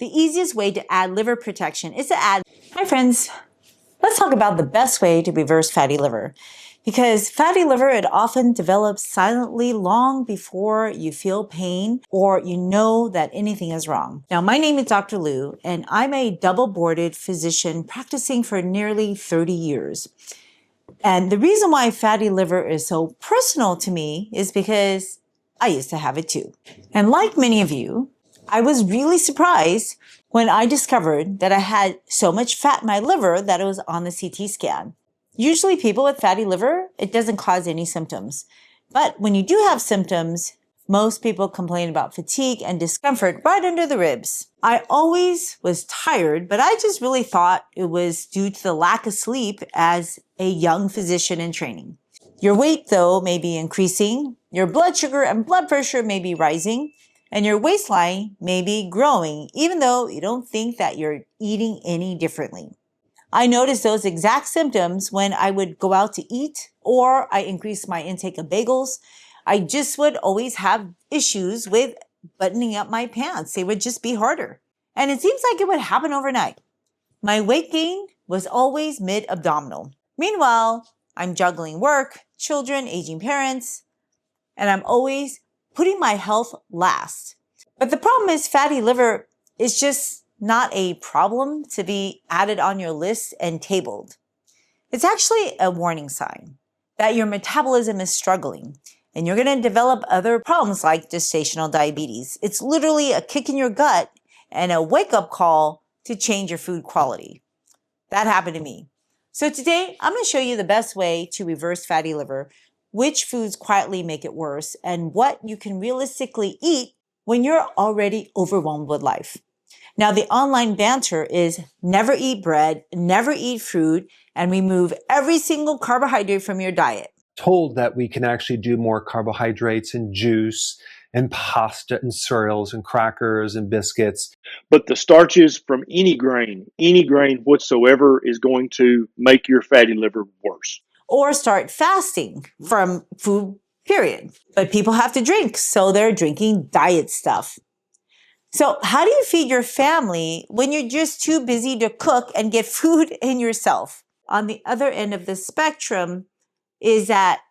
The easiest way to add liver protection is to add... Hi friends, let's talk about the best way to reverse fatty liver. Because fatty liver, it often develops silently long before you feel pain or you know that anything is wrong. Now, my name is Dr. Lou, and I'm a double-boarded physician practicing for nearly 30 years. And the reason why fatty liver is so personal to me is because I used to have it too. And like many of you, I was really surprised when I discovered that I had so much fat in my liver that it was on the CT scan. Usually people with fatty liver, it doesn't cause any symptoms. But when you do have symptoms, most people complain about fatigue and discomfort right under the ribs. I always was tired, but I just really thought it was due to the lack of sleep as a young physician in training. Your weight, though, may be increasing, your blood sugar and blood pressure may be rising, and your waistline may be growing, even though you don't think that you're eating any differently. I noticed those exact symptoms when I would go out to eat or I increased my intake of bagels. I just would always have issues with buttoning up my pants. They would just be harder. And it seems like it would happen overnight. My weight gain was always mid-abdominal. Meanwhile, I'm juggling work, children, aging parents, and I'm always putting my health last. But the problem is fatty liver is just not a problem to be added on your list and tabled. It's actually a warning sign that your metabolism is struggling and you're going to develop other problems like gestational diabetes. It's literally a kick in your gut and a wake-up call to change your food quality. That happened to me. So today, I'm going to show you the best way to reverse fatty liver, which foods quietly make it worse, and what you can realistically eat when you're already overwhelmed with life. Now, the online banter is never eat bread, never eat fruit, and remove every single carbohydrate from your diet. Told that we can actually do more carbohydrates in juice and pasta and cereals and crackers and biscuits. But the starches from any grain whatsoever is going to make your fatty liver worse. Or start fasting from food, period. But people have to drink, so they're drinking diet stuff. So how do you feed your family when you're just too busy to cook and get food in yourself? On the other end of the spectrum is that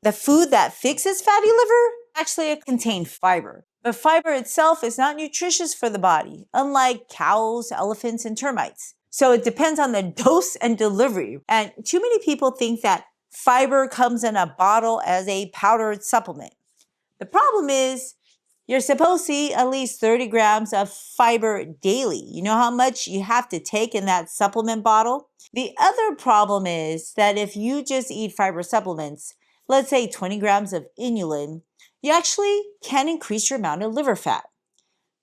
the food that fixes fatty liver actually contains fiber. But fiber itself is not nutritious for the body, unlike cows, elephants, and termites. So it depends on the dose and delivery. And too many people think that fiber comes in a bottle as a powdered supplement. The problem is, you're supposed to eat at least 30 grams of fiber daily. You know how much you have to take in that supplement bottle? The other problem is that if you just eat fiber supplements, let's say 20 grams of inulin, you actually can increase your amount of liver fat.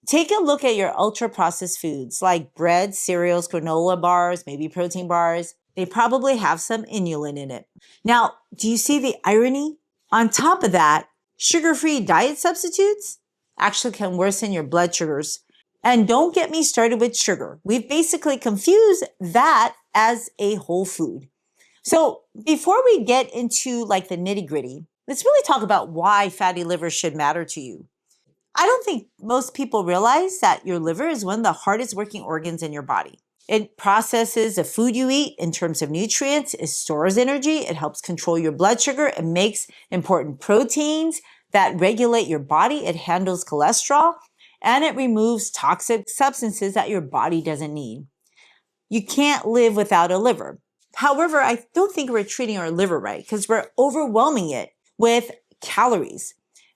Take a look at your ultra-processed foods like bread, cereals, granola bars, maybe protein bars. They probably have some inulin in it. Now, do you see the irony? On top of that, sugar-free diet substitutes actually can worsen your blood sugars. And don't get me started with sugar. We've basically confused that as a whole food. So before we get into like the nitty-gritty, let's really talk about why fatty liver should matter to you. I don't think most people realize that your liver is one of the hardest working organs in your body. It processes the food you eat in terms of nutrients, it stores energy, it helps control your blood sugar, it makes important proteins that regulate your body, it handles cholesterol, and it removes toxic substances that your body doesn't need. You can't live without a liver. However, I don't think we're treating our liver right because we're overwhelming it with calories.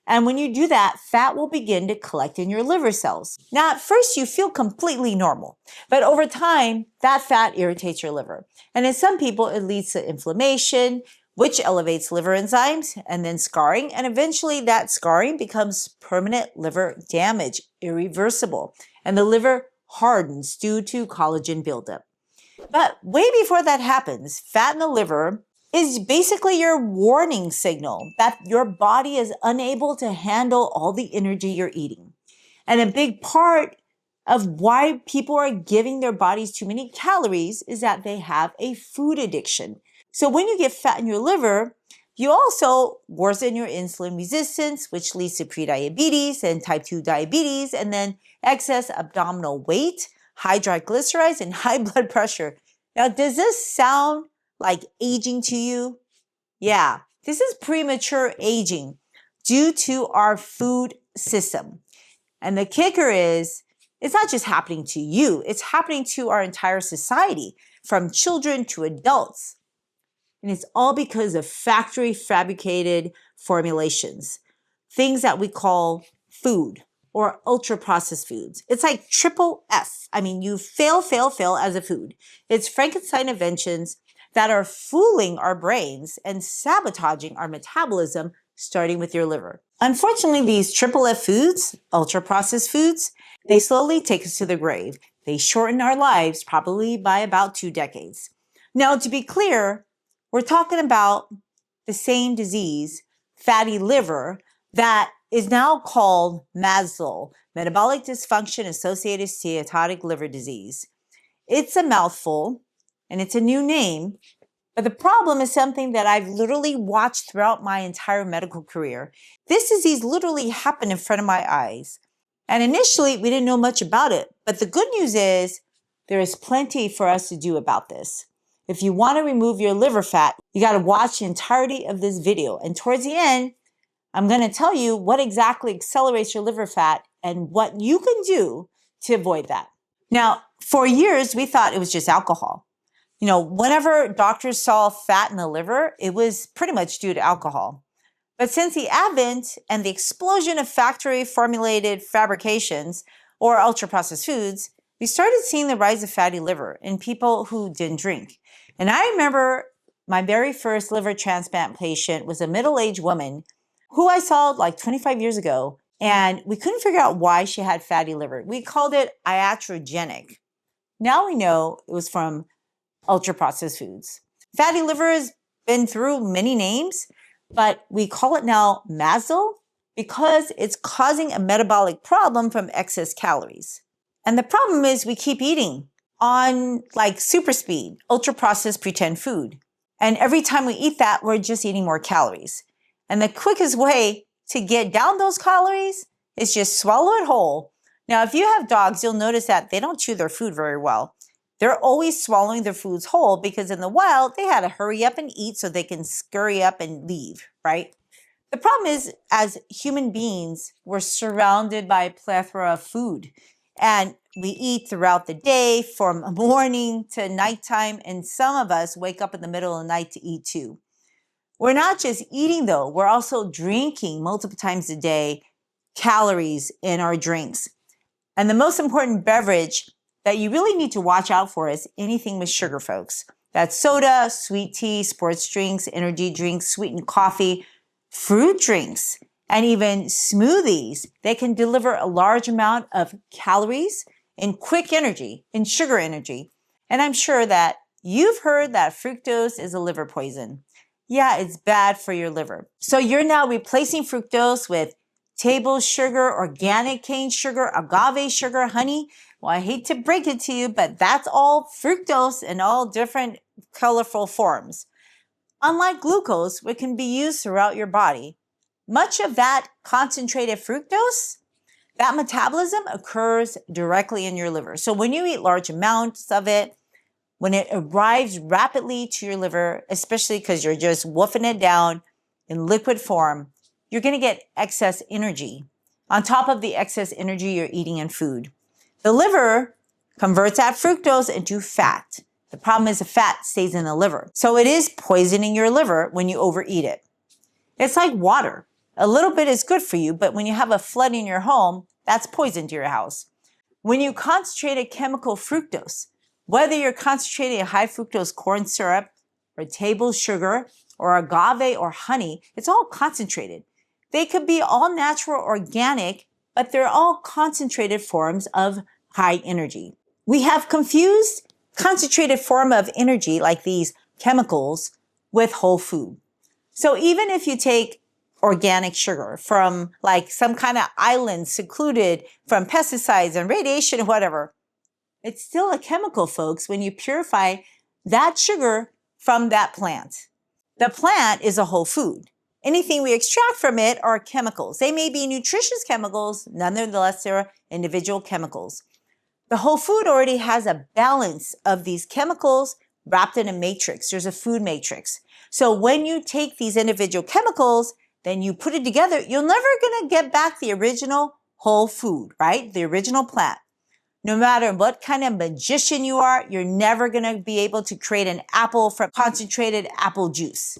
And when you do that, fat will begin to collect in your liver cells. Now, at first, you feel completely normal, but over time, that fat irritates your liver. And in some people, it leads to inflammation, which elevates liver enzymes, and then scarring, and eventually that scarring becomes permanent liver damage, irreversible, and the liver hardens due to collagen buildup. But way before that happens, fat in the liver is basically your warning signal that your body is unable to handle all the energy you're eating. And a big part of why people are giving their bodies too many calories is that they have a food addiction. So when you get fat in your liver, you also worsen your insulin resistance, which leads to prediabetes and type 2 diabetes, and then excess abdominal weight, high triglycerides, and high blood pressure. Now, does this sound like aging to you? Yeah, this is premature aging due to our food system. And the kicker is, it's not just happening to you, it's happening to our entire society, from children to adults. And it's all because of factory fabricated formulations, things that we call food or ultra processed foods. It's like triple F. I mean, you fail as a food. It's Frankenstein inventions that are fooling our brains and sabotaging our metabolism, starting with your liver. Unfortunately, these triple F foods, ultra processed foods, they slowly take us to the grave. They shorten our lives probably by about 2 decades. Now, to be clear, we're talking about the same disease, fatty liver, that is now called MASLD, metabolic dysfunction associated steatotic liver disease. It's a mouthful and it's a new name, but the problem is something that I've literally watched throughout my entire medical career. This disease literally happened in front of my eyes. And initially, we didn't know much about it. But the good news is there is plenty for us to do about this. If you want to remove your liver fat, you got to watch the entirety of this video. And towards the end, I'm going to tell you what exactly accelerates your liver fat and what you can do to avoid that. Now, for years, we thought it was just alcohol. You know, whenever doctors saw fat in the liver, it was pretty much due to alcohol. But since the advent and the explosion of factory formulated fabrications or ultra processed foods, we started seeing the rise of fatty liver in people who didn't drink. And I remember my very first liver transplant patient was a middle-aged woman who I saw like 25 years ago, and we couldn't figure out why she had fatty liver. We called it iatrogenic. Now we know it was from ultra-processed foods. Fatty liver has been through many names, but we call it now MASLD because it's causing a metabolic problem from excess calories. And the problem is we keep eating on like super speed, ultra-processed pretend food. And every time we eat that, we're just eating more calories. And the quickest way to get down those calories is just swallow it whole. Now, if you have dogs, you'll notice that they don't chew their food very well. They're always swallowing their foods whole because in the wild, they had to hurry up and eat so they can scurry up and leave, right? The problem is, as human beings, we're surrounded by a plethora of food. And we eat throughout the day from morning to nighttime. And some of us wake up in the middle of the night to eat too. We're not just eating though, we're also drinking multiple times a day, calories in our drinks. And the most important beverage that you really need to watch out for is anything with sugar, folks. That's soda, sweet tea, sports drinks, energy drinks, sweetened coffee, fruit drinks, and even smoothies. They can deliver a large amount of calories and quick energy and sugar energy. And I'm sure that you've heard that fructose is a liver poison. Yeah, it's bad for your liver. So you're now replacing fructose with table sugar, organic cane sugar, agave sugar, honey. Well, I hate to break it to you, but that's all fructose in all different colorful forms. Unlike glucose, which can be used throughout your body, much of that concentrated fructose, that metabolism occurs directly in your liver. So when you eat large amounts of it, when it arrives rapidly to your liver, especially because you're just woofing it down in liquid form, you're going to get excess energy on top of the excess energy you're eating in food. The liver converts that fructose into fat. The problem is the fat stays in the liver. So it is poisoning your liver when you overeat it. It's like water. A little bit is good for you, but when you have a flood in your home, that's poison to your house. When you concentrate a chemical fructose, whether you're concentrating a high fructose corn syrup or table sugar or agave or honey, it's all concentrated. They could be all natural, organic, but they're all concentrated forms of high energy. We have confused concentrated form of energy like these chemicals with whole food. So even if you take organic sugar from like some kind of island secluded from pesticides and radiation or whatever, it's still a chemical, folks, when you purify that sugar from that plant. The plant is a whole food. Anything we extract from it are chemicals. They may be nutritious chemicals, nonetheless, they're individual chemicals. The whole food already has a balance of these chemicals wrapped in a matrix. There's a food matrix. So when you take these individual chemicals, then you put it together, you're never going to get back the original whole food, right? The original plant. No matter what kind of magician you are, you're never going to be able to create an apple from concentrated apple juice.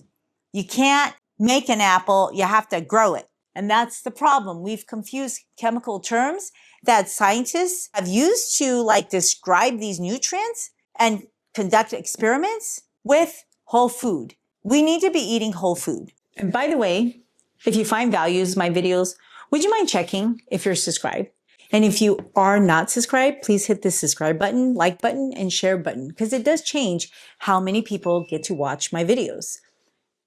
You can't make an apple, you have to grow it. And that's the problem. We've confused chemical terms that scientists have used to describe these nutrients and conduct experiments with whole food. We need to be eating whole food. And by the way, if you find values in my videos, would you mind checking if you're subscribed? And if you are not subscribed, please hit the subscribe button, like button, and share button, because it does change how many people get to watch my videos.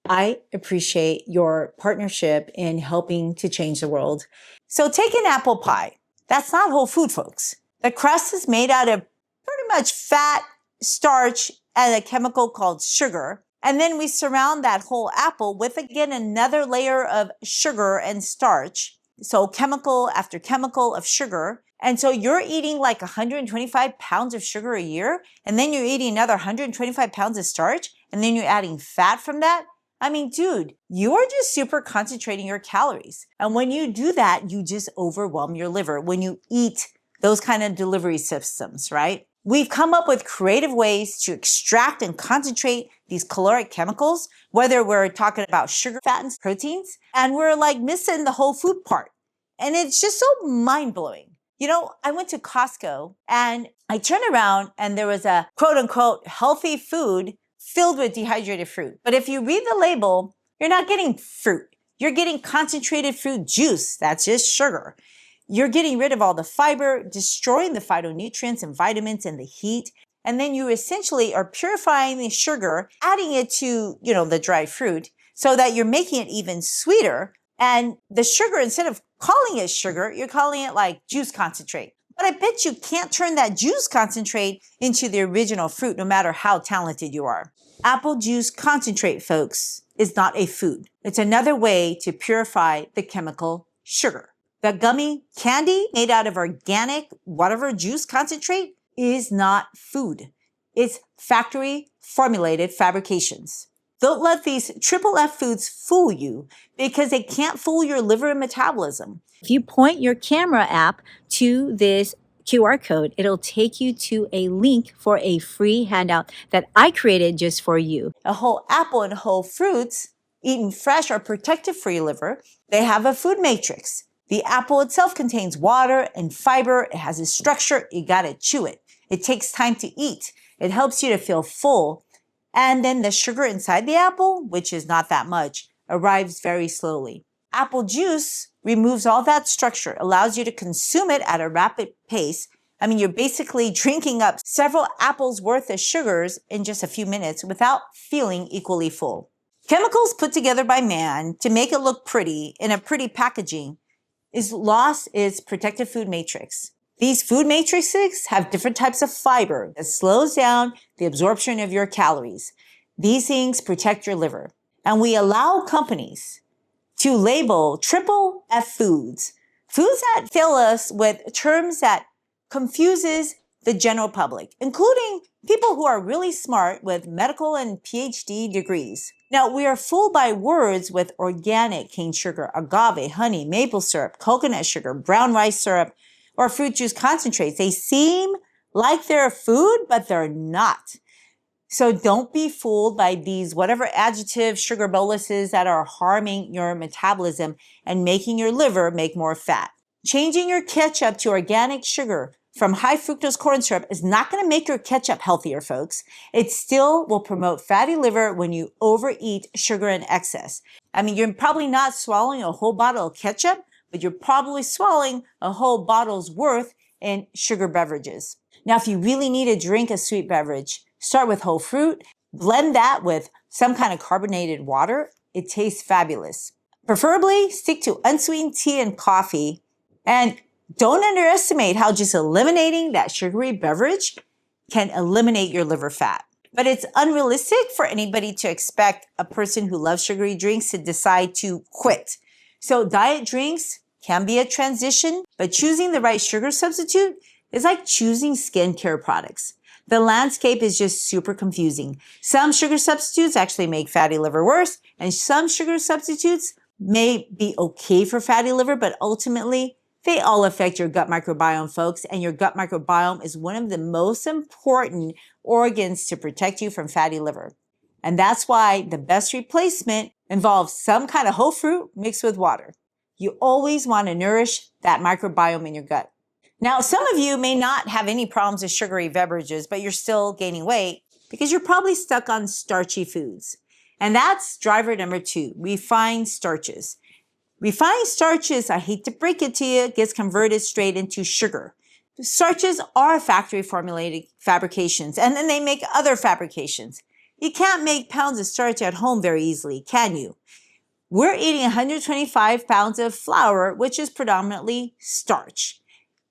I appreciate your partnership in helping to change the world. So take an apple pie. That's not whole food, folks. The crust is made out of pretty much fat, starch, and a chemical called sugar. And then we surround that whole apple with, again, another layer of sugar and starch. So chemical after chemical of sugar. And so you're eating like 125 pounds of sugar a year, and then you're eating another 125 pounds of starch, and then you're adding fat from that. I mean, dude, you're just super concentrating your calories. And when you do that, you just overwhelm your liver when you eat those kind of delivery systems, right? We've come up with creative ways to extract and concentrate these caloric chemicals, whether we're talking about sugar, fat, and proteins, and we're missing the whole food part. And it's just so mind-blowing. You know, I went to Costco and I turned around and there was a quote unquote healthy food filled with dehydrated fruit. But if you read the label, you're not getting fruit. You're getting concentrated fruit juice. That's just sugar. You're getting rid of all the fiber, destroying the phytonutrients and vitamins and the heat. And then you essentially are purifying the sugar, adding it to, the dry fruit so that you're making it even sweeter. And the sugar, instead of calling it sugar, you're calling it juice concentrate. But I bet you can't turn that juice concentrate into the original fruit, no matter how talented you are. Apple juice concentrate, folks, is not a food. It's another way to purify the chemical sugar. The gummy candy made out of organic, whatever juice concentrate is not food. It's factory formulated fabrications. Don't let these triple F foods fool you, because they can't fool your liver and metabolism. If you point your camera app to this QR code, it'll take you to a link for a free handout that I created just for you. A whole apple and whole fruits, eaten fresh, are protective for your liver. They have a food matrix. The apple itself contains water and fiber. It has a structure. You gotta chew it. It takes time to eat. It helps you to feel full. And then the sugar inside the apple, which is not that much, arrives very slowly. Apple juice removes all that structure, allows you to consume it at a rapid pace. I mean, you're basically drinking up several apples worth of sugars in just a few minutes without feeling equally full. Chemicals put together by man to make it look pretty in a pretty packaging is lost its protective food matrix. These food matrices have different types of fiber that slows down the absorption of your calories. These things protect your liver. And we allow companies to label triple F foods, foods that fill us with terms that confuses the general public, including people who are really smart with medical and PhD degrees. Now, we are fooled by words with organic cane sugar, agave, honey, maple syrup, coconut sugar, brown rice syrup, or fruit juice concentrates. They seem like they're food, but they're not. So don't be fooled by these whatever adjective sugar boluses that are harming your metabolism and making your liver make more fat. Changing your ketchup to organic sugar from high fructose corn syrup is not going to make your ketchup healthier, folks. It still will promote fatty liver when you overeat sugar in excess. I mean, you're probably not swallowing a whole bottle of ketchup, but you're probably swallowing a whole bottle's worth in sugar beverages. Now, if you really need to drink a sweet beverage, start with whole fruit, blend that with some kind of carbonated water. It tastes fabulous. Preferably stick to unsweetened tea and coffee, and don't underestimate how just eliminating that sugary beverage can eliminate your liver fat. But it's unrealistic for anybody to expect a person who loves sugary drinks to decide to quit. So diet drinks can be a transition, but choosing the right sugar substitute is like choosing skincare products. The landscape is just super confusing. Some sugar substitutes actually make fatty liver worse, and some sugar substitutes may be okay for fatty liver, but ultimately they all affect your gut microbiome, folks, and your gut microbiome is one of the most important organs to protect you from fatty liver. And that's why the best replacement involves some kind of whole fruit mixed with water. You always want to nourish that microbiome in your gut. Now, some of you may not have any problems with sugary beverages, but you're still gaining weight because you're probably stuck on starchy foods. And that's driver number 2, refined starches. Refined starches, I hate to break it to you, gets converted straight into sugar. Starches are factory formulated fabrications, and then they make other fabrications. You can't make pounds of starch at home very easily, can you? We're eating 125 pounds of flour, which is predominantly starch.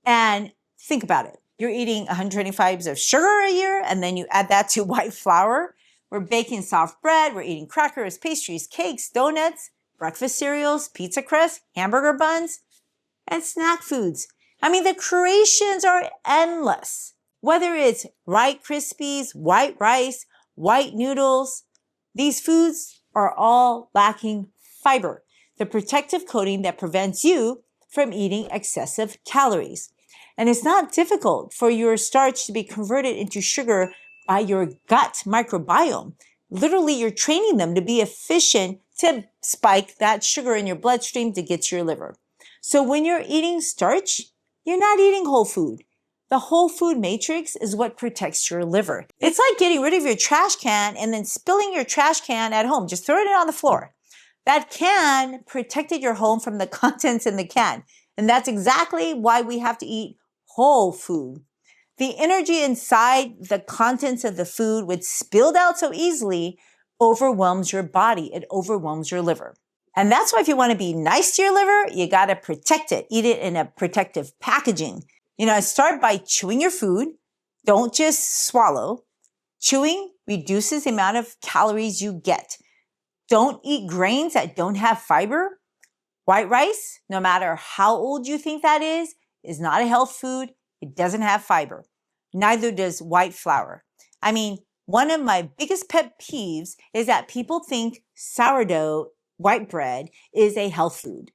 And think about it. You're eating 125 of sugar a year, and then you add that to white flour. We're baking soft bread. We're eating crackers, pastries, cakes, donuts, breakfast cereals, pizza crust, hamburger buns, and snack foods. I mean, the creations are endless. Whether it's Rice Krispies, white rice, white noodles, these foods are all lacking fiber, the protective coating that prevents you from eating excessive calories. And it's not difficult for your starch to be converted into sugar by your gut microbiome. Literally, you're training them to be efficient to spike that sugar in your bloodstream to get to your liver. So when you're eating starch, you're not eating whole food. The whole food matrix is what protects your liver. It's like getting rid of your trash can and then spilling your trash can at home, just throwing it on the floor. That can protected your home from the contents in the can. And that's exactly why we have to eat whole food. The energy inside the contents of the food, which spilled out so easily, overwhelms your body. It overwhelms your liver. And that's why if you want to be nice to your liver, you got to protect it. Eat it in a protective packaging. Start by chewing your food. Don't just swallow. Chewing reduces the amount of calories you get. Don't eat grains that don't have fiber. White rice, no matter how old you think that is not a health food. It doesn't have fiber. Neither does white flour. I mean, one of my biggest pet peeves is that people think sourdough white bread is a health food.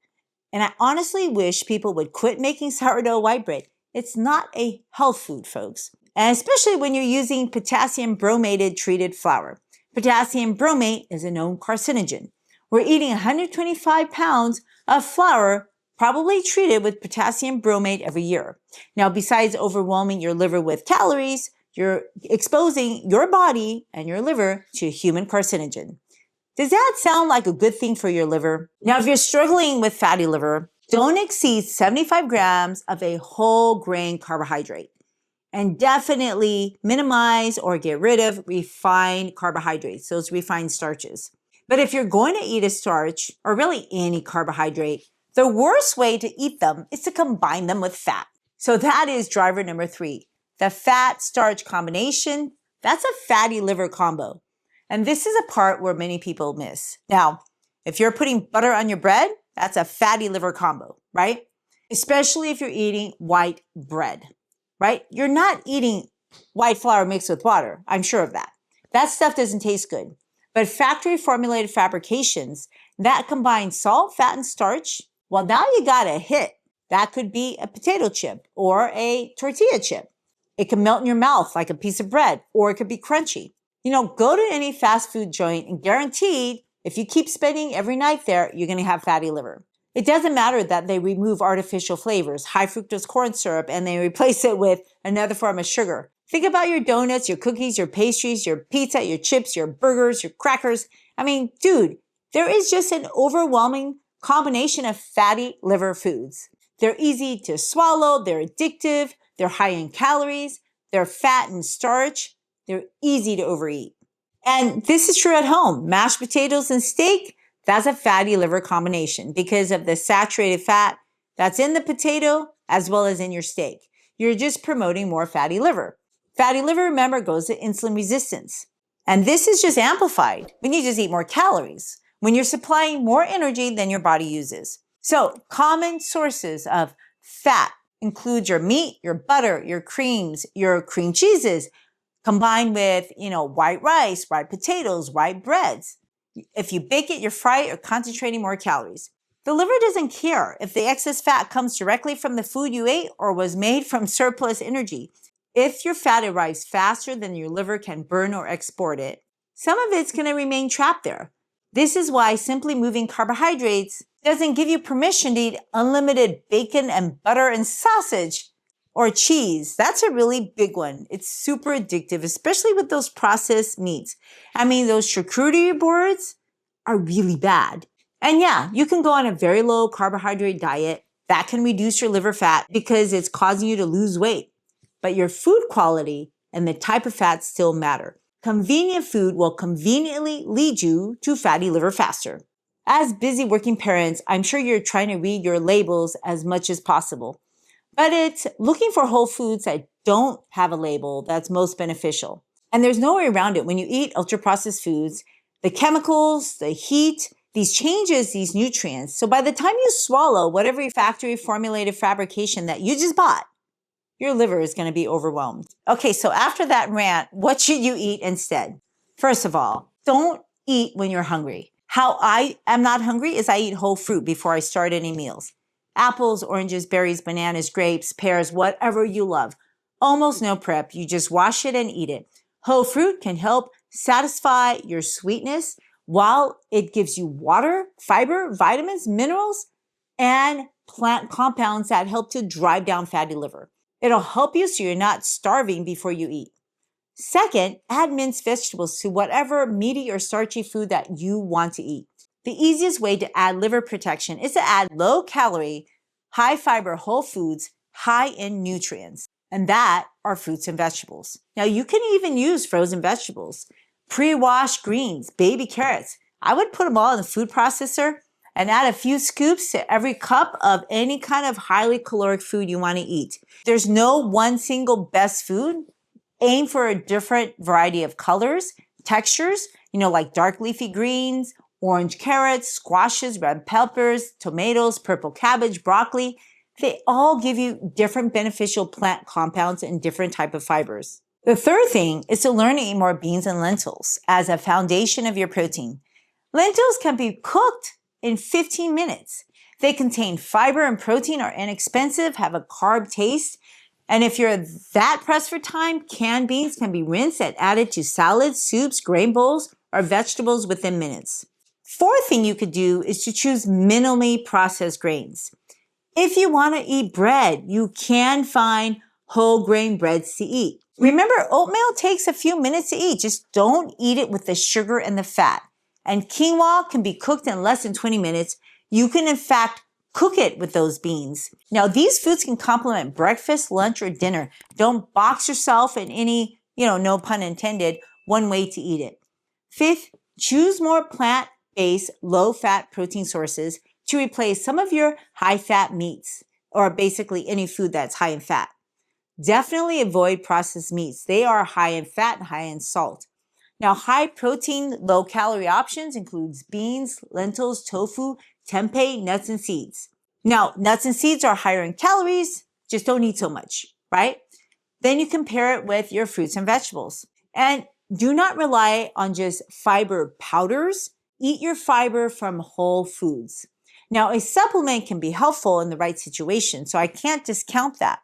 And I honestly wish people would quit making sourdough white bread. It's not a health food, folks. And especially when you're using potassium bromated treated flour. Potassium bromate is a known carcinogen. We're eating 125 pounds of flour probably treated with potassium bromate every year. Now, besides overwhelming your liver with calories, you're exposing your body and your liver to a human carcinogen. Does that sound like a good thing for your liver? Now, if you're struggling with fatty liver, don't exceed 75 grams of a whole grain carbohydrate. And definitely minimize or get rid of refined carbohydrates, those refined starches. But if you're going to eat a starch, or really any carbohydrate, the worst way to eat them is to combine them with fat. So that is driver number 3. The fat-starch combination, that's a fatty liver combo. And this is a part where many people miss. Now, if you're putting butter on your bread, that's a fatty liver combo, right? Especially if you're eating white bread, right? You're not eating white flour mixed with water. I'm sure of that. That stuff doesn't taste good. But factory formulated fabrications that combine salt, fat, and starch, well, now you got a hit. That could be a potato chip or a tortilla chip. It can melt in your mouth like a piece of bread, or it could be crunchy. Go to any fast food joint and guaranteed, if you keep spending every night there, you're going to have fatty liver. It doesn't matter that they remove artificial flavors, high fructose corn syrup, and they replace it with another form of sugar. Think about your donuts, your cookies, your pastries, your pizza, your chips, your burgers, your crackers. I mean, dude, there is just an overwhelming combination of fatty liver foods. They're easy to swallow, they're addictive, they're high in calories, they're fat and starch, they're easy to overeat. And this is true at home. Mashed potatoes and steak, that's a fatty liver combination because of the saturated fat that's in the potato as well as in your steak. You're just promoting more fatty liver. Fatty liver, remember, goes to insulin resistance. And this is just amplified when you just eat more calories, when you're supplying more energy than your body uses. So common sources of fat include your meat, your butter, your creams, your cream cheeses, combined with, white rice, white potatoes, white breads. If you bake it, you fry it, you're concentrating more calories. The liver doesn't care if the excess fat comes directly from the food you ate or was made from surplus energy. If your fat arrives faster than your liver can burn or export it, some of it's going to remain trapped there. This is why simply moving carbohydrates doesn't give you permission to eat unlimited bacon and butter and sausage or cheese. That's a really big one. It's super addictive, especially with those processed meats. I mean, those charcuterie boards are really bad. And yeah, you can go on a very low carbohydrate diet. That can reduce your liver fat because it's causing you to lose weight. But your food quality and the type of fat still matter. Convenient food will conveniently lead you to fatty liver faster. As busy working parents, I'm sure you're trying to read your labels as much as possible. But it's looking for whole foods that don't have a label that's most beneficial. And there's no way around it. When you eat ultra-processed foods, the chemicals, the heat, these changes these nutrients. So by the time you swallow whatever factory formulated fabrication that you just bought, your liver is going to be overwhelmed. Okay, so after that rant, what should you eat instead? First of all, don't eat when you're hungry. How I am not hungry is I eat whole fruit before I start any meals. Apples, oranges, berries, bananas, grapes, pears, whatever you love. Almost no prep. You just wash it and eat it. Whole fruit can help satisfy your sweetness while it gives you water, fiber, vitamins, minerals, and plant compounds that help to drive down fatty liver. It'll help you so you're not starving before you eat. Second, add minced vegetables to whatever meaty or starchy food that you want to eat. The easiest way to add liver protection is to add low-calorie, high-fiber whole foods high in nutrients, and that are fruits and vegetables. Now, you can even use frozen vegetables, pre-washed greens, baby carrots. I would put them all in the food processor and add a few scoops to every cup of any kind of highly caloric food you want to eat. There's no one single best food. Aim for a different variety of colors, textures, like dark leafy greens, orange carrots, squashes, red peppers, tomatoes, purple cabbage, broccoli. They all give you different beneficial plant compounds and different type of fibers. The third thing is to learn to eat more beans and lentils as a foundation of your protein. Lentils can be cooked in 15 minutes. They contain fiber and protein, are inexpensive, have a carb taste. And if you're that pressed for time, canned beans can be rinsed and added to salads, soups, grain bowls, or vegetables within minutes. Fourth thing you could do is to choose minimally processed grains. If you want to eat bread, you can find whole grain breads to eat. Remember, oatmeal takes a few minutes to eat. Just don't eat it with the sugar and the fat. And quinoa can be cooked in less than 20 minutes. You can, in fact, cook it with those beans. Now, these foods can complement breakfast, lunch, or dinner. Don't box yourself in any, no pun intended, one way to eat it. Fifth, choose more plant-based, low-fat protein sources to replace some of your high-fat meats, or basically any food that's high in fat. Definitely avoid processed meats. They are high in fat and high in salt. Now, high-protein, low-calorie options includes beans, lentils, tofu, tempeh, nuts, and seeds. Now, nuts and seeds are higher in calories, just don't eat so much, right? Then you compare it with your fruits and vegetables. And do not rely on just fiber powders. Eat your fiber from whole foods. Now, a supplement can be helpful in the right situation, so I can't discount that.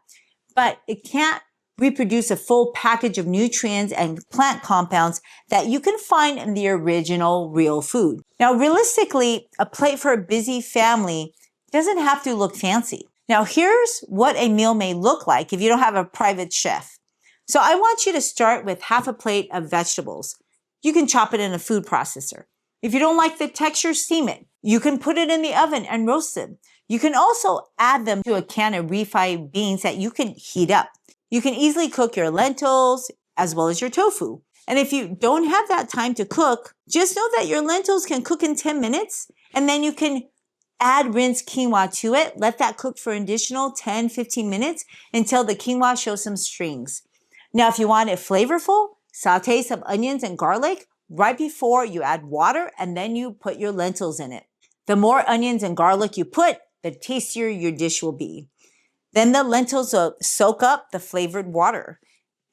But it can't reproduce a full package of nutrients and plant compounds that you can find in the original real food. Now, realistically, a plate for a busy family doesn't have to look fancy. Now, here's what a meal may look like if you don't have a private chef. So I want you to start with half a plate of vegetables. You can chop it in a food processor. If you don't like the texture, steam it. You can put it in the oven and roast them. You can also add them to a can of refried beans that you can heat up. You can easily cook your lentils as well as your tofu. And if you don't have that time to cook, just know that your lentils can cook in 10 minutes, and then you can add rinsed quinoa to it. Let that cook for an additional 10, 15 minutes until the quinoa shows some strings. Now, if you want it flavorful, Saute some onions and garlic right before you add water, and then you put your lentils in it. The more onions and garlic you put, the tastier your dish will be. Then the lentils will soak up the flavored water.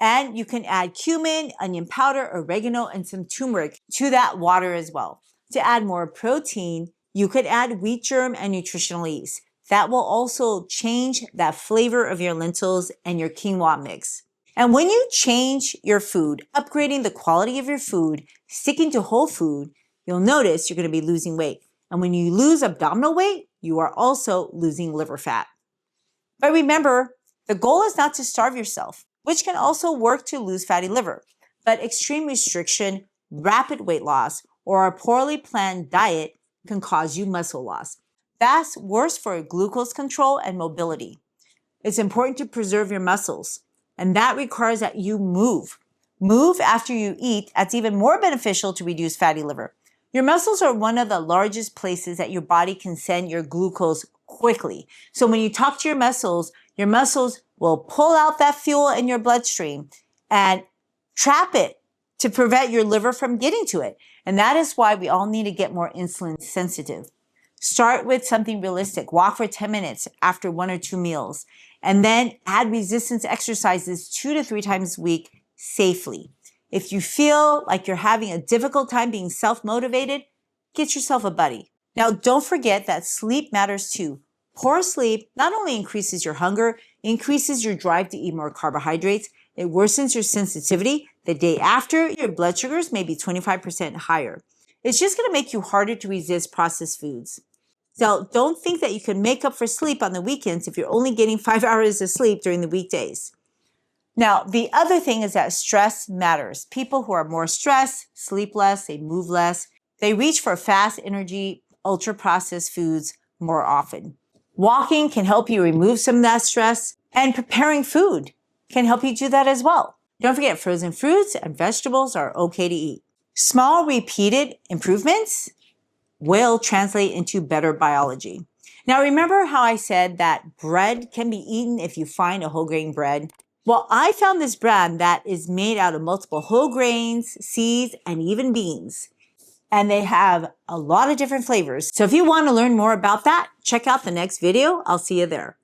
And you can add cumin, onion powder, oregano, and some turmeric to that water as well. To add more protein, you could add wheat germ and nutritional yeast. That will also change that flavor of your lentils and your quinoa mix. And when you change your food, upgrading the quality of your food, sticking to whole food, you'll notice you're going to be losing weight. And when you lose abdominal weight, you are also losing liver fat. But remember, the goal is not to starve yourself, which can also work to lose fatty liver. But extreme restriction, rapid weight loss, or a poorly planned diet can cause you muscle loss. That's worse for glucose control and mobility. It's important to preserve your muscles, and that requires that you move. Move after you eat. That's even more beneficial to reduce fatty liver. Your muscles are one of the largest places that your body can send your glucose quickly. So when you talk to your muscles will pull out that fuel in your bloodstream and trap it to prevent your liver from getting to it. And that is why we all need to get more insulin sensitive. Start with something realistic. Walk for 10 minutes after 1 or 2 meals, and then add resistance exercises 2 to 3 times a week safely. If you feel like you're having a difficult time being self-motivated, get yourself a buddy. Now, don't forget that sleep matters too. Poor sleep not only increases your hunger, increases your drive to eat more carbohydrates, it worsens your sensitivity. The day after, your blood sugars may be 25% higher. It's just going to make you harder to resist processed foods. So don't think that you can make up for sleep on the weekends if you're only getting 5 hours of sleep during the weekdays. Now, the other thing is that stress matters. People who are more stressed sleep less, they move less, they reach for fast energy, ultra-processed foods more often. Walking can help you remove some of that stress, and preparing food can help you do that as well. Don't forget, frozen fruits and vegetables are okay to eat. Small repeated improvements will translate into better biology. Now, remember how I said that bread can be eaten if you find a whole grain bread? Well, I found this brand that is made out of multiple whole grains, seeds, and even beans. And they have a lot of different flavors. So if you want to learn more about that, check out the next video. I'll see you there.